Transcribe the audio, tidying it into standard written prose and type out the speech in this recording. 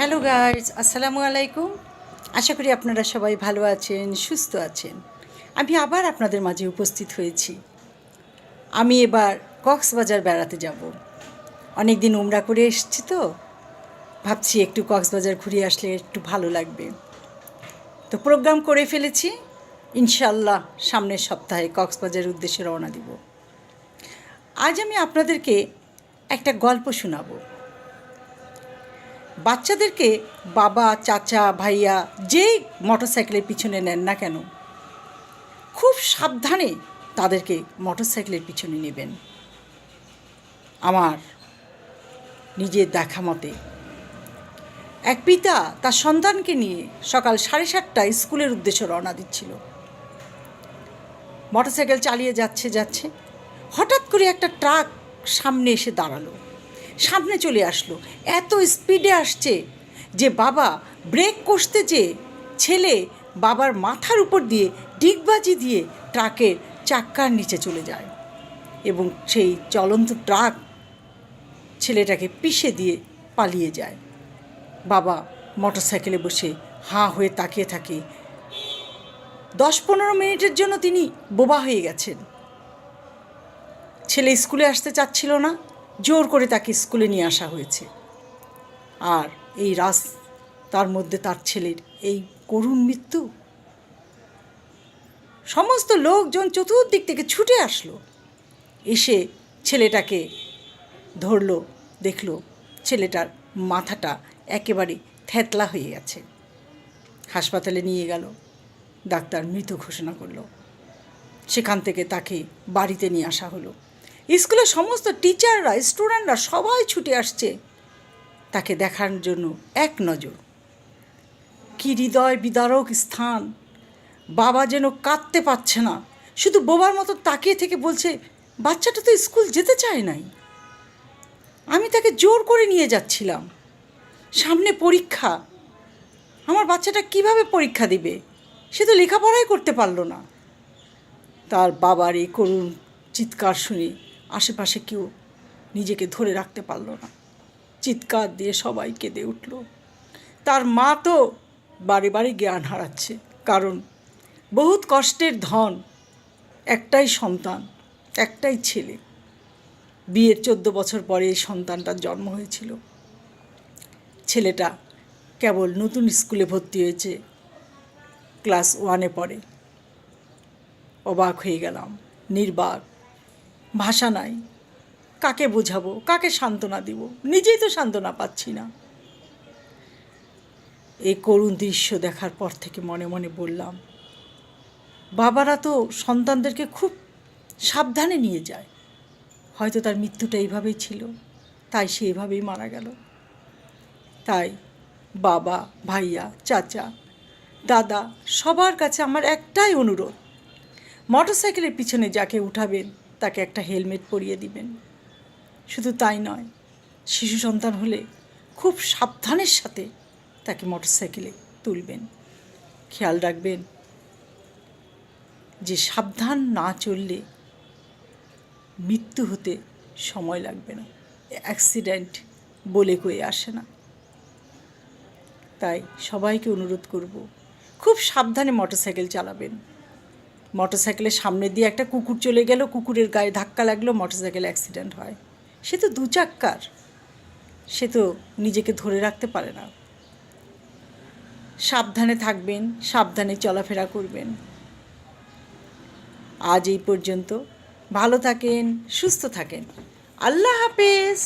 Hello guys, আসসালামু আলাইকুম। আশা করি আপনারা সবাই ভালো আছেন, সুস্থ আছেন। আমি আবার আপনাদের মাঝে উপস্থিত হয়েছি। আমি এবার কক্সবাজার বেড়াতে যাব। অনেক দিন উমরা করে এসেছি তো ভাবছি একটু কক্সবাজার ঘুরে আসলে একটু ভালো লাগবে। তো প্রোগ্রাম করে ফেলেছি, ইনশাল্লাহ সামনের সপ্তাহে কক্সবাজারের উদ্দেশ্যে রওনা দিব। আজ আমি আপনাদেরকে একটা গল্প শোনাবো। বাচ্চাদেরকে বাবা, চাচা, ভাইয়া যেই মোটরসাইকেলের পিছনে নেন না কেন, খুব সাবধানে তাদেরকে মোটরসাইকেলের পিছনে নেবেন। আমার নিজের দেখা মতে এক পিতা তার সন্তানকে নিয়ে সকাল 7:30টায় স্কুলের উদ্দেশ্যে রওনা দিচ্ছিল। মোটরসাইকেল চালিয়ে যাচ্ছে হঠাৎ করে একটা ট্রাক সামনে এসে দাঁড়ালো, সামনে চলে আসলো। এত স্পিডে আসছে যে বাবা ব্রেক কষতে যেয়ে ছেলে বাবার মাথার উপর দিয়ে ডিগবাজি দিয়ে ট্রাকের চাক্কার নিচে চলে যায় এবং সেই চলন্ত ট্রাক ছেলেটাকে পিষে দিয়ে পালিয়ে যায়। বাবা মোটরসাইকেলে বসে হাঁ হয়ে তাকিয়ে থাকে। 10-15 মিনিটের জন্য তিনি বোবা হয়ে গেছেন। ছেলে স্কুলে আসতে চাচ্ছিল না, জোর করে তাকে স্কুলে নিয়ে আসা হয়েছে। আর এই তার মধ্যে তার ছেলের এই করুণ মৃত্যু। সমস্ত লোকজন চতুর্দিক থেকে ছুটে আসলো, এসে ছেলেটাকে ধরলো, দেখলো ছেলেটার মাথাটা একেবারে থ্যাতলা হয়ে গেছে। হাসপাতালে নিয়ে গেল, ডাক্তার মৃত ঘোষণা করলো। সেখান থেকে তাকে বাড়িতে নিয়ে আসা হলো। স্কুলের সমস্ত টিচাররা, স্টুডেন্টরা সবাই ছুটে আসছে তাকে দেখার জন্য এক নজর। কি হৃদয় বিদারক স্থান! বাবা যেন কাঁদতে পারছে না, শুধু বোবার মতো তাকিয়ে থেকে বলছে, বাচ্চাটা তো স্কুল যেতে চায় নাই, আমি তাকে জোর করে নিয়ে যাচ্ছিলাম, সামনে পরীক্ষা, আমার বাচ্চাটা কিভাবে পরীক্ষা দিবে, সে তো লেখাপড়াই করতে পারলো না। তার বাবার এই করুণ চিৎকার শুনে আশেপাশে কেউ নিজেকে ধরে রাখতে পারল না, চিৎকার দিয়ে সবাই কেঁদে উঠল। তার মা তো বারে বারে জ্ঞান হারাচ্ছে, কারণ বহুত কষ্টের ধন, একটাই সন্তান, একটাই ছেলে। বিয়ের 14 বছর পরে এই সন্তানটার জন্ম হয়েছিল। ছেলেটা কেবল নতুন স্কুলে ভর্তি হয়েছে, ক্লাস 1-এ পড়ে। অবাক হয়ে গেলাম, নির্বাক, ভাষা নাই, কাকে বোঝাবো, কাকে সান্ত্বনা দিব, নিজেই তো সান্ত্বনা পাচ্ছি না। এই করুণ দৃশ্য দেখার পর থেকে মনে মনে বললাম, বাবারা তো সন্তানদেরকে খুব সাবধানে নিয়ে যায়, হয়তো তার মৃত্যুটা এইভাবেই ছিল, তাই সে এভাবেই মারা গেল। তাই বাবা, ভাইয়া, চাচা, দাদা সবার কাছে আমার একটাই অনুরোধ, মোটরসাইকেলের পিছনে যাকে উঠাবেন তাকে একটা হেলমেট পরিয়ে দিবেন। শুধু তাই নয়, শিশু সন্তান হলে খুব সাবধানের সাথে তাকে মোটরসাইকেলে তুলবেন। খেয়াল রাখবেন যে সাবধান না চললে মৃত্যু হতে সময় লাগবে না, অ্যাক্সিডেন্ট বলে কয়ে আসে না। তাই সবাইকে অনুরোধ করব, খুব সাবধানে মোটরসাইকেল চালাবেন। মোটরসাইকেলের সামনে দিয়ে একটা কুকুর চলে গেল, কুকুরের গায়ে ধাক্কা লাগলো, মোটরসাইকেল অ্যাক্সিডেন্ট হয়। সে তো 2 চাক্কার, সে তো নিজেকে ধরে রাখতে পারে না। সাবধানে থাকবেন, সাবধানে চলাফেরা করবেন। আজ এই পর্যন্ত। ভালো থাকেন, সুস্থ থাকেন। আল্লাহ হাফেজ।